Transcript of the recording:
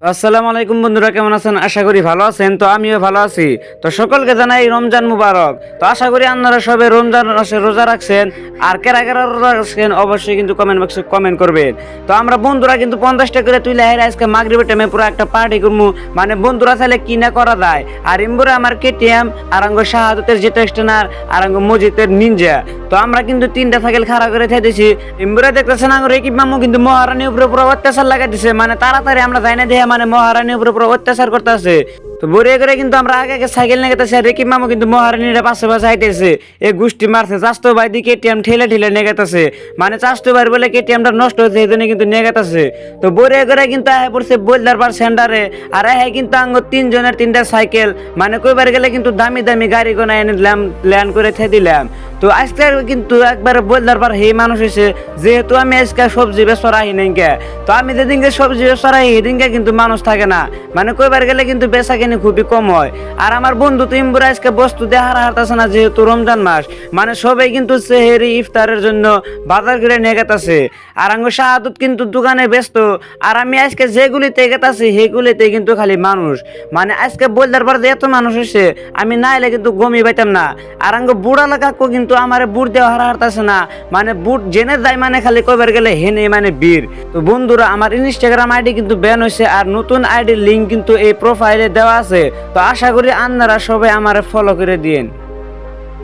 আসসালামু আলাইকুম বন্ধুরা, কেমন আছেন? আশা করি ভালো আছেন। তো আমিও ভালো আছি। তো সকলকে জানাই রমজান মুবারক। তো আশা করি আপনারা সবাই রমজান মাসে রোজা রাখছেন। আর কারা কারা রোজা রাখছেন অবশ্যই কিন্তু কমেন্ট বক্সে কমেন্ট করবেন। তো আমরা বন্ধুরা কিন্তু 50টা করে তুইলে হেরে আজকে মাগরিবের টাইমে পুরো একটা পার্টি করবো। মানে বন্ধুরা চাইলে কি না করা যায়। আর ইমবুরে আমার কেটিএম, আর আঙ্গ শাহাদতের যেটা স্টেনার, আর আঙ্গ মজিদের নিনজা। তো আমরা কিন্তু তিনটা সাইকেল খাড়া করে থাইতেছি। ইমবুরে দেখতেছেন আঙ্গ রেকিব মামু কিন্তু মহারানীর উপরে পুরো অত্যাচার লাগাই দিছে। মানে তাড়াতাড়ি আমরা যাই না দেখে মানে মহারানীর উপরে পুরো অত্যাচার করতেছে। তো বড়ে করে কিন্তু আমরা আগে আগে সাইকেল নিয়ে গেতেছি। রেকিব মামু কিন্তু মহারানীরা পাশে পাশে আইতেছে। এই গোষ্ঠী মারছে চাষতো ভাই দিয়ে কেটিএম ঠেলে ঠেলে নিয়ে গেতেছে। মানে চাষতো ভাই বলে কেটিএমটা নষ্ট হয়েছে এই জন্য কিন্তু নিয়ে গেতেছে। তো বড়ে করে কিন্তু আহে পড়ছে বলদার পার সেন্টারে। আর আহে কিন্তু আঙ্গ তিনজনের তিনটা সাইকেল। মানে কইবার গেলে কিন্তু দামি দামি গাড়ি গোনা এনে দিলাম, ল্যান্ড করে থে দিলাম। তো আজকে কিন্তু একবার বলদার পার হে মানুষ হয়েছে, যেহেতু আমি আজকে সবজি বেচর আহি নাই কে। তো আমি যেদিনকে সবজি বেচর আহি সেদিনকে কিন্তু মানুষ থাকে না। মানে কইবার গেলে কিন্তু বেচা কিনি খুবই কম হয়। আর আমার বন্ধু তো ইমবুর আজকে বস্তু দেখার হারতাছে না, যেহেতু রমজান মাস। মানে সবাই কিন্তু সেহেরি ইফতারের জন্য বাজার করে নিয়ে গেতাছে। আর আঙ্গ শাহাদত কিন্তু দোকানে ব্যস্ত। আর আমি আজকে যেগুলিতে গেতাছি সেগুলিতে কিন্তু খালি মানুষ। মানে আজকে বলদার পর যে এত মানুষ হয়েছে, আমি না এলে কিন্তু গমি পাইতাম না। আর আঙ্গ বুড়া লাগাকো কিন্তু আমার বুট দেওয়া হারতাছে না। মানে বুট জেনে যায় মানে খালি কইবার গেলে হেনে মানে বীর। তো বন্ধুরা, আমার ইনস্টাগ্রাম আইডি কিন্তু ব্যান হয়েছে। আর নতুন আইডির লিঙ্ক কিন্তু এই প্রোফাইলে দেওয়া আছে। তো আশা করি আপনারা সবাই আমারে ফলো করে দিন।